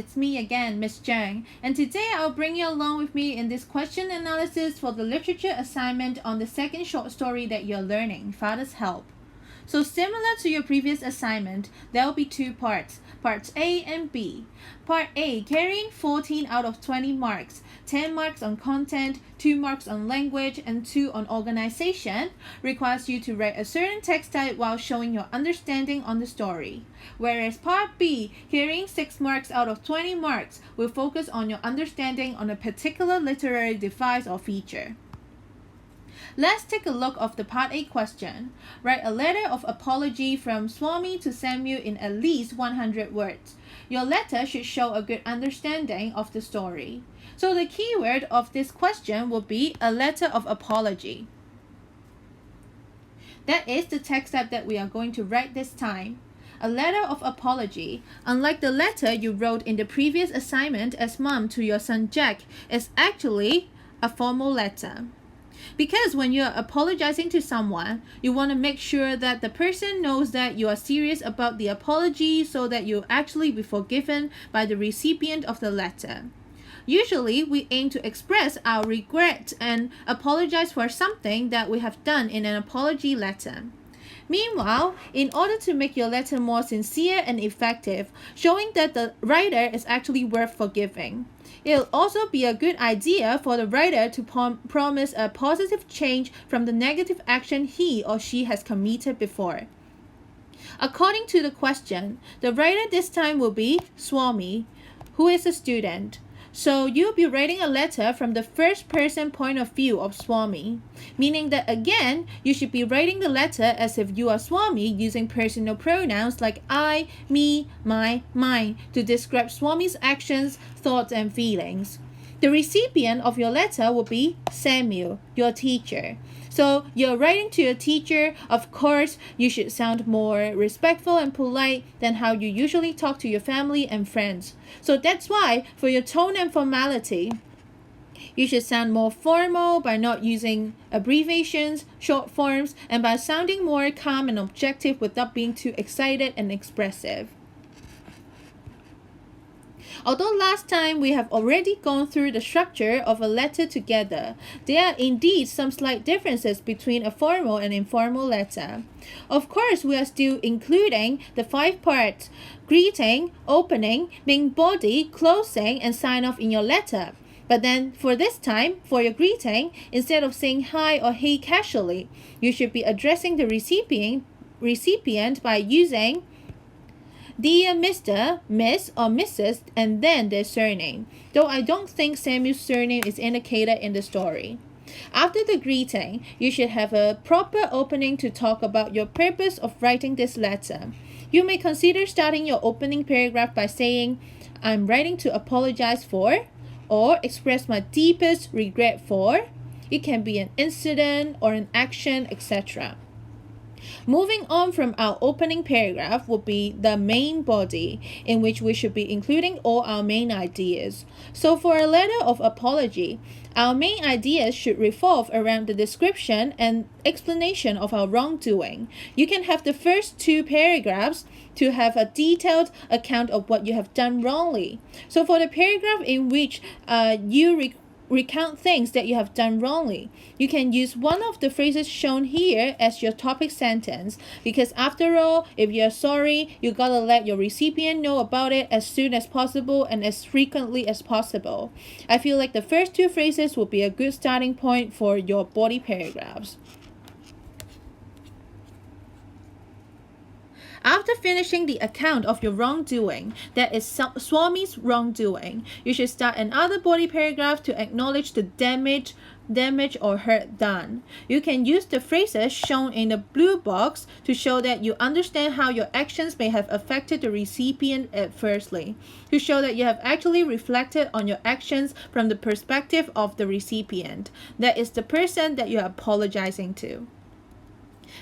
It's me again, Miss Zhang, and today I'll bring you along with me in this question analysis for the literature assignment on the second short story that you're learning, Father's Help. So similar to your previous assignment, there will be two parts A and B. Part A, carrying 14 out of 20 marks, 10 marks on content, 2 marks on language, and 2 on organization, requires you to write a certain text type while showing your understanding on the story. Whereas Part B, carrying 6 marks out of 20 marks, will focus on your understanding on a particular literary device or feature. Let's take a look of the Part A question. Write a letter of apology from Swami to Samuel in at least 100 words. Your letter should show a good understanding of the story. So the keyword of this question will be a letter of apology. That is the text type that we are going to write this time. A letter of apology, unlike the letter you wrote in the previous assignment as mom to your son Jack, is actually a formal letter. Because when you're apologizing to someone, you want to make sure that the person knows that you are serious about the apology so that you'll actually be forgiven by the recipient of the letter. Usually, we aim to express our regret and apologize for something that we have done in an apology letter. Meanwhile, in order to make your letter more sincere and effective, showing that the writer is actually worth forgiving, it'll also be a good idea for the writer to promise a positive change from the negative action he or she has committed before. According to the question, the writer this time will be Swami, who is a student. So you'll be writing a letter from the first person point of view of Swami, meaning that again, you should be writing the letter as if you are Swami using personal pronouns like I, me, my, mine to describe Swami's actions, thoughts, and feelings. The recipient of your letter will be Samuel, your teacher. So you're writing to your teacher, of course, you should sound more respectful and polite than how you usually talk to your family and friends. So that's why, for your tone and formality, you should sound more formal by not using abbreviations, short forms, and by sounding more calm and objective without being too excited and expressive. Although last time we have already gone through the structure of a letter together, there are indeed some slight differences between a formal and informal letter. Of course, we are still including the 5 parts: greeting, opening, main body, closing, and sign off in your letter. But then for this time, for your greeting, instead of saying hi or hey casually, you should be addressing the recipient by using Dear Mr., Miss, or Mrs., and then their surname, though I don't think Samuel's surname is indicated in the story. After the greeting, you should have a proper opening to talk about your purpose of writing this letter. You may consider starting your opening paragraph by saying, I'm writing to apologize for, or express my deepest regret for. It can be an incident or an action, etc. Moving on from our opening paragraph will be the main body, in which we should be including all our main ideas. So for a letter of apology, our main ideas should revolve around the description and explanation of our wrongdoing. You can have the first 2 paragraphs to have a detailed account of what you have done wrongly. So for the paragraph in which you recount things that you have done wrongly, you can use one of the phrases shown here as your topic sentence, because after all, if you're sorry, you gotta let your recipient know about it as soon as possible and as frequently as possible. I feel like the first 2 phrases will be a good starting point for your body paragraphs. After finishing the account of your wrongdoing, that is Swami's wrongdoing, you should start another body paragraph to acknowledge the damage or hurt done. You can use the phrases shown in the blue box to show that you understand how your actions may have affected the recipient at firstly, to show that you have actually reflected on your actions from the perspective of the recipient, that is the person that you are apologizing to.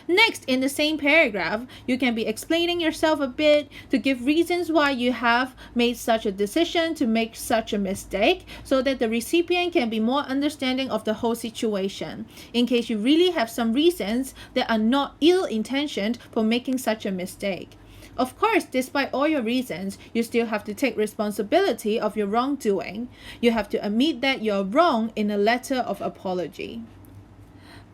Next, in the same paragraph, you can be explaining yourself a bit to give reasons why you have made such a decision to make such a mistake, so that the recipient can be more understanding of the whole situation, in case you really have some reasons that are not ill-intentioned for making such a mistake. Of course, despite all your reasons, you still have to take responsibility of your wrongdoing. You have to admit that you're wrong in a letter of apology.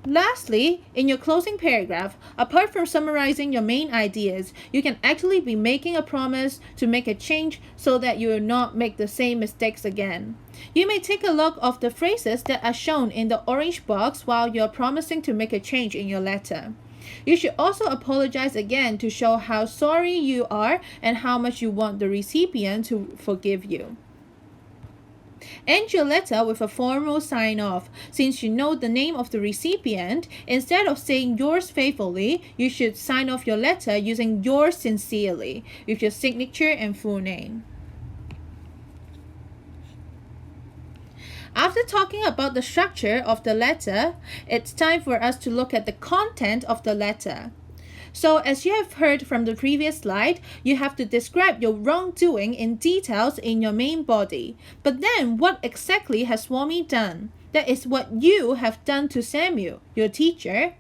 Lastly, in your closing paragraph, apart from summarizing your main ideas, you can actually be making a promise to make a change so that you will not make the same mistakes again. You may take a look of the phrases that are shown in the orange box while you're promising to make a change in your letter. You should also apologize again to show how sorry you are and how much you want the recipient to forgive you. End your letter with a formal sign-off. Since you know the name of the recipient, instead of saying yours faithfully, you should sign off your letter using yours sincerely with your signature and full name. After talking about the structure of the letter, it's time for us to look at the content of the letter. So as you have heard from the previous slide, you have to describe your wrongdoing in details in your main body. But then what exactly has Swami done? That is what you have done to Samuel, your teacher.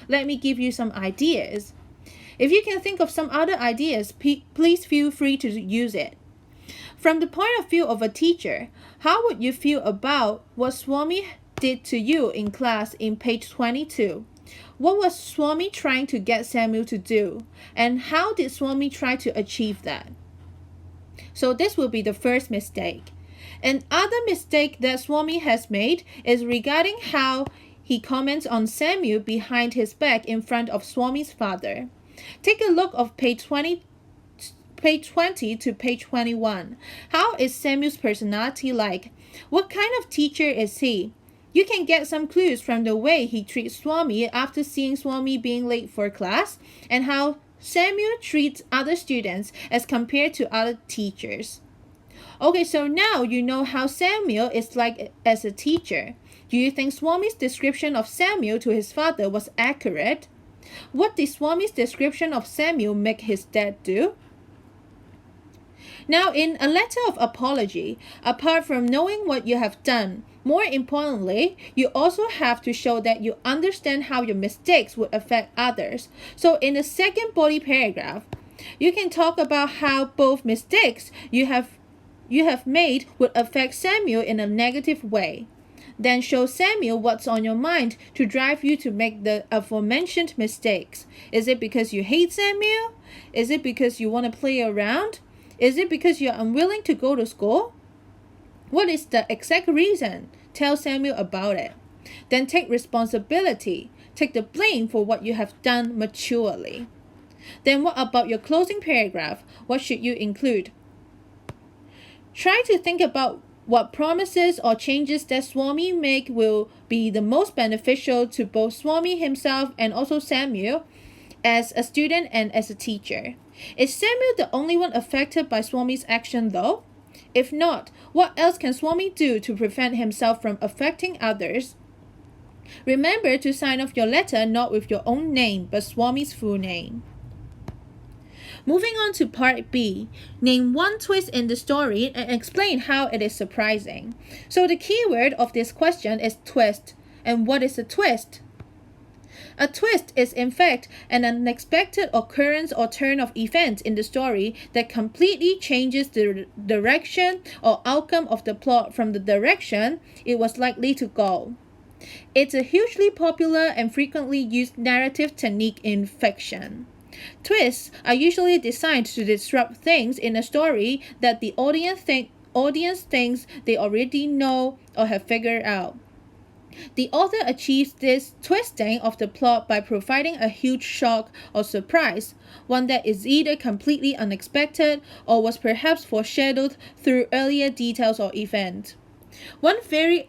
Let me give you some ideas. If you can think of some other ideas, please feel free to use it. From the point of view of a teacher, how would you feel about what Swami did to you in class in page 22? What was Swami trying to get Samuel to do? And how did Swami try to achieve that? So this will be the first mistake. Another mistake that Swami has made is regarding how he comments on Samuel behind his back in front of Swami's father. Take a look of page 20 to page 21. How is Samuel's personality like? What kind of teacher is he? You can get some clues from the way he treats Swami after seeing Swami being late for class and how Samuel treats other students as compared to other teachers. Okay, so now you know how Samuel is like as a teacher. Do you think Swami's description of Samuel to his father was accurate? What did Swami's description of Samuel make his dad do? Now, in a letter of apology, apart from knowing what you have done, more importantly, you also have to show that you understand how your mistakes would affect others. So in the second body paragraph, you can talk about how both mistakes you have made would affect Samuel in a negative way. Then show Samuel what's on your mind to drive you to make the aforementioned mistakes. Is it because you hate Samuel? Is it because you want to play around? Is it because you're unwilling to go to school? What is the exact reason? Tell Samuel about it. Then take responsibility. Take the blame for what you have done maturely. Then what about your closing paragraph? What should you include? Try to think about what promises or changes that Swami make will be the most beneficial to both Swami himself and also Samuel as a student and as a teacher. Is Samuel the only one affected by Swami's action though? If not, what else can Swami do to prevent himself from affecting others? Remember to sign off your letter not with your own name but Swami's full name. Moving on to part B, name one twist in the story and explain how it is surprising. So the keyword of this question is twist. And what is a twist? A twist is in fact an unexpected occurrence or turn of events in the story that completely changes the direction or outcome of the plot from the direction it was likely to go. It's a hugely popular and frequently used narrative technique in fiction. Twists are usually designed to disrupt things in a story that the audience thinks they already know or have figured out. The author achieves this twisting of the plot by providing a huge shock or surprise, one that is either completely unexpected or was perhaps foreshadowed through earlier details or events. One very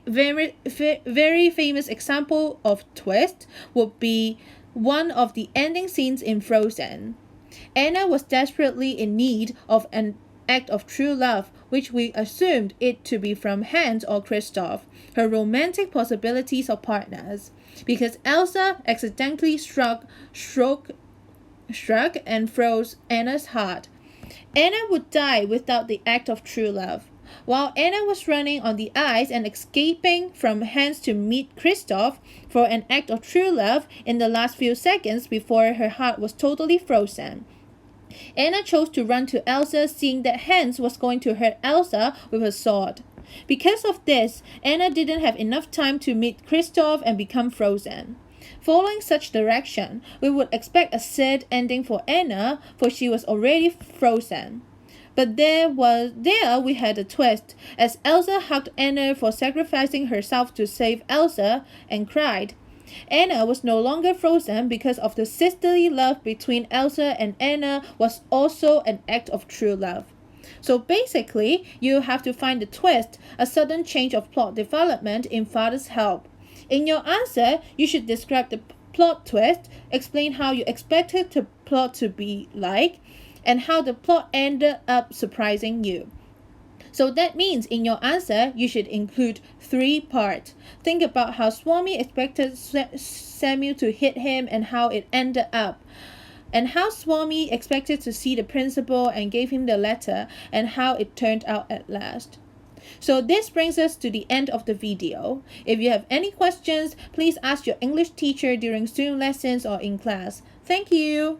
famous example of twist would be one of the ending scenes in Frozen. Anna was desperately in need of an act of true love, which we assumed it to be from Hans or Kristoff, her romantic possibilities of partners, because Elsa accidentally struck and froze Anna's heart. Anna would die without the act of true love. While Anna was running on the ice and escaping from Hans to meet Kristoff for an act of true love in the last few seconds before her heart was totally frozen. Anna chose to run to Elsa, seeing that Hans was going to hurt Elsa with a sword. Because of this, Anna didn't have enough time to meet Kristoff and become frozen. Following such direction, we would expect a sad ending for Anna, for she was already frozen. But there we had a twist, as Elsa hugged Anna for sacrificing herself to save Elsa and cried. Anna was no longer frozen because of the sisterly love between Elsa and Anna was also an act of true love. So basically, you have to find the twist, a sudden change of plot development in Father's Help. In your answer, you should describe the plot twist, explain how you expected the plot to be like, and how the plot ended up surprising you. So that means in your answer, you should include 3 parts. Think about how Swami expected Samuel to hit him and how it ended up. And how Swami expected to see the principal and gave him the letter and how it turned out at last. So this brings us to the end of the video. If you have any questions, please ask your English teacher during Zoom lessons or in class. Thank you.